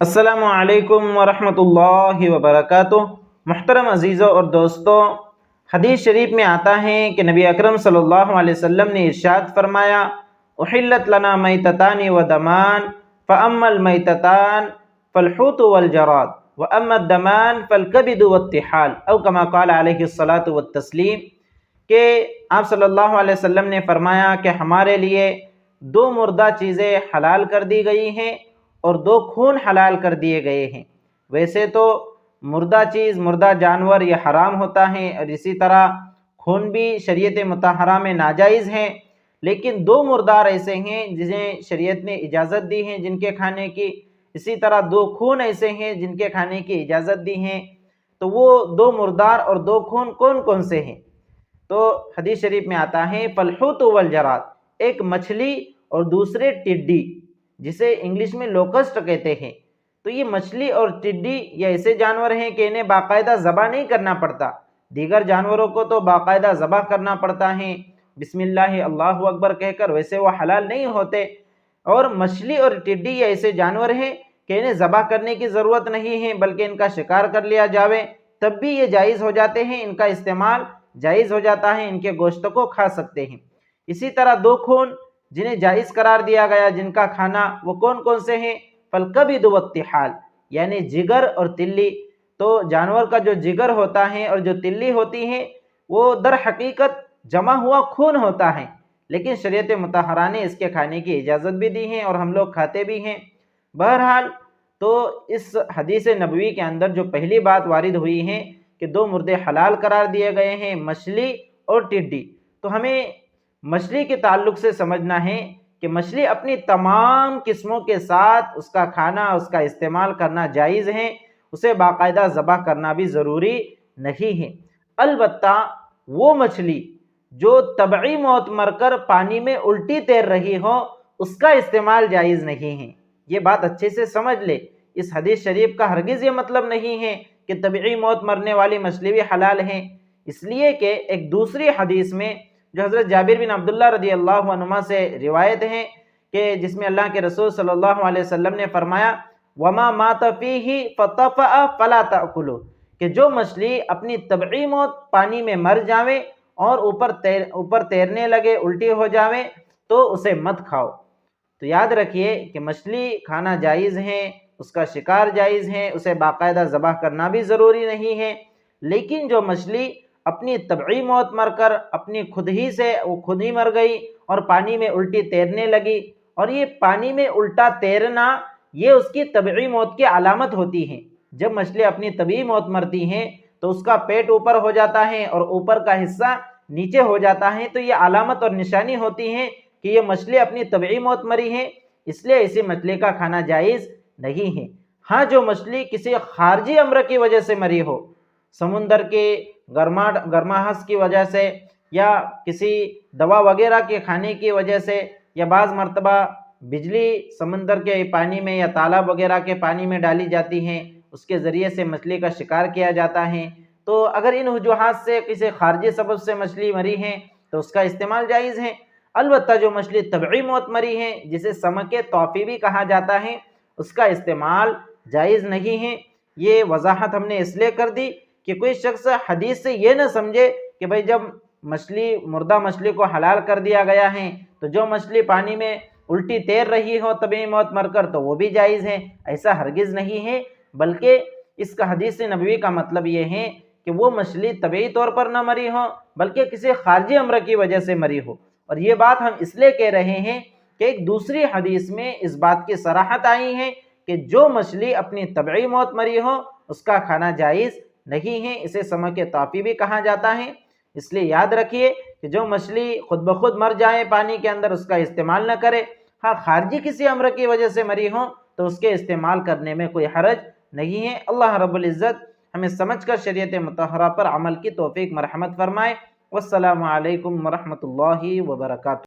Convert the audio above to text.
السلام علیکم ورحمۃ اللہ وبرکاتہ۔ محترم عزیزوں اور دوستوں، حدیث شریف میں آتا ہے کہ نبی اکرم صلی اللہ علیہ وسلم نے ارشاد فرمایا، احلت لنا میتتان و دمان فاما المیتتان فالحوت والجراد واما الدمان فالکبد والطحال او کما قال علیہ الصلاۃ والتسلیم، کہ آپ صلی اللہ علیہ وسلم نے فرمایا کہ ہمارے لیے دو مردہ چیزیں حلال کر دی گئی ہیں اور دو خون حلال کر دیے گئے ہیں۔ ویسے تو مردہ چیز، مردہ جانور یہ حرام ہوتا ہے، اور اسی طرح خون بھی شریعت مطہرہ میں ناجائز ہیں، لیکن دو مردار ایسے ہیں جنہیں شریعت نے اجازت دی ہے جن کے کھانے کی، اسی طرح دو خون ایسے ہیں جن کے کھانے کی اجازت دی ہے۔ تو وہ دو مردار اور دو خون کون کون سے ہیں؟ تو حدیث شریف میں آتا ہے فالحوت والجراد، ایک مچھلی اور دوسرے ٹڈی، جسے انگلش میں لوکسٹ کہتے ہیں۔ تو یہ مچھلی اور ٹڈی یہ ایسے جانور ہیں کہ انہیں باقاعدہ ذبح نہیں کرنا پڑتا، دیگر جانوروں کو تو باقاعدہ ذبح کرنا پڑتا ہے بسم اللہ اللہ اکبر کہہ کر، ویسے وہ حلال نہیں ہوتے۔ اور مچھلی اور ٹڈی یہ ایسے جانور ہیں کہ انہیں ذبح کرنے کی ضرورت نہیں ہے، بلکہ ان کا شکار کر لیا جاوے تب بھی یہ جائز ہو جاتے ہیں، ان کا استعمال جائز ہو جاتا ہے، ان کے گوشت کو کھا سکتے ہیں۔ اسی طرح دو خون جنہیں جائز قرار دیا گیا، جن کا کھانا، وہ کون کون سے ہیں؟ فالکبد والطحال، یعنی جگر اور تلی۔ تو جانور کا جو جگر ہوتا ہے اور جو تلی ہوتی ہے وہ در حقیقت جمع ہوا خون ہوتا ہے، لیکن شریعت مطہرہ نے اس کے کھانے کی اجازت بھی دی ہے اور ہم لوگ کھاتے بھی ہیں۔ بہرحال تو اس حدیث نبوی کے اندر جو پہلی بات وارد ہوئی ہے کہ دو مردے حلال قرار دیے گئے ہیں، مچھلی اور ٹڈی، تو ہمیں مچھلی کے تعلق سے سمجھنا ہے کہ مچھلی اپنی تمام قسموں کے ساتھ اس کا کھانا، اس کا استعمال کرنا جائز ہے، اسے باقاعدہ ذبح کرنا بھی ضروری نہیں ہے۔ البتہ وہ مچھلی جو طبعی موت مر کر پانی میں الٹی تیر رہی ہو، اس کا استعمال جائز نہیں ہے۔ یہ بات اچھے سے سمجھ لے، اس حدیث شریف کا ہرگز یہ مطلب نہیں ہے کہ طبعی موت مرنے والی مچھلی بھی حلال ہے، اس لیے کہ ایک دوسری حدیث میں جو حضرت جابر بن عبداللہ رضی اللہ عنہما سے روایت ہے کہ جس میں اللہ کے رسول صلی اللہ علیہ وسلم نے فرمایا وَمَا مَاتَ فِيهِ فَطَفَأَ فَلَا تَأْكُلُوا، کہ جو مچھلی اپنی طبعی موت پانی میں مر جاوے اور اوپر تیرنے لگے، الٹی ہو جاوے، تو اسے مت کھاؤ۔ تو یاد رکھیے کہ مچھلی کھانا جائز ہے، اس کا شکار جائز ہے، اسے باقاعدہ ذبح کرنا بھی ضروری نہیں ہے، لیکن جو مچھلی اپنی طبعی موت مر کر اپنی خود ہی سے وہ خود ہی مر گئی اور پانی میں الٹی تیرنے لگی، اور یہ پانی میں الٹا تیرنا یہ اس کی طبعی موت کی علامت ہوتی ہے۔ جب مچھلی اپنی طبعی موت مرتی ہیں تو اس کا پیٹ اوپر ہو جاتا ہے اور اوپر کا حصہ نیچے ہو جاتا ہے، تو یہ علامت اور نشانی ہوتی ہے کہ یہ مچھلی اپنی طبعی موت مری ہے، اس لیے اسی مچھلی کا کھانا جائز نہیں ہے۔ ہاں، جو مچھلی کسی خارجی امر کی وجہ سے مری ہو، سمندر کے گرماہٹ کی وجہ سے یا کسی دوا وغیرہ کے کھانے کی وجہ سے، یا بعض مرتبہ بجلی سمندر کے پانی میں یا تالاب وغیرہ کے پانی میں ڈالی جاتی ہیں، اس کے ذریعے سے مچھلی کا شکار کیا جاتا ہے، تو اگر ان وجوہات سے کسی خارجی سبب سے مچھلی مری ہے تو اس کا استعمال جائز ہے۔ البتہ جو مچھلی طبعی موت مری ہے، جسے سمک طوفی بھی کہا جاتا ہے، اس کا استعمال جائز نہیں ہے۔ یہ وضاحت ہم نے اس لیے کر دی کہ کوئی شخص حدیث سے یہ نہ سمجھے کہ بھئی جب مردہ مچھلی کو حلال کر دیا گیا ہے تو جو مچھلی پانی میں الٹی تیر رہی ہو طبعی موت مر کر تو وہ بھی جائز ہے، ایسا ہرگز نہیں ہے، بلکہ اس کا حدیث نبوی کا مطلب یہ ہے کہ وہ مچھلی طبعی طور پر نہ مری ہو بلکہ کسی خارجی امر کی وجہ سے مری ہو۔ اور یہ بات ہم اس لیے کہہ رہے ہیں کہ ایک دوسری حدیث میں اس بات کی صراحت آئی ہے کہ جو مچھلی اپنی طبعی موت مری ہو اس کا کھانا جائز نہیں ہے، اسے سمک طوفی بھی کہا جاتا ہے۔ اس لیے یاد رکھیے کہ جو مچھلی خود بخود مر جائے پانی کے اندر، اس کا استعمال نہ کرے۔ ہاں، خارجی کسی امر کی وجہ سے مری ہو تو اس کے استعمال کرنے میں کوئی حرج نہیں ہے۔ اللہ رب العزت ہمیں سمجھ کر شریعت مطہرہ پر عمل کی توفیق مرحمت فرمائے۔ والسلام علیکم ورحمۃ اللہ وبرکاتہ۔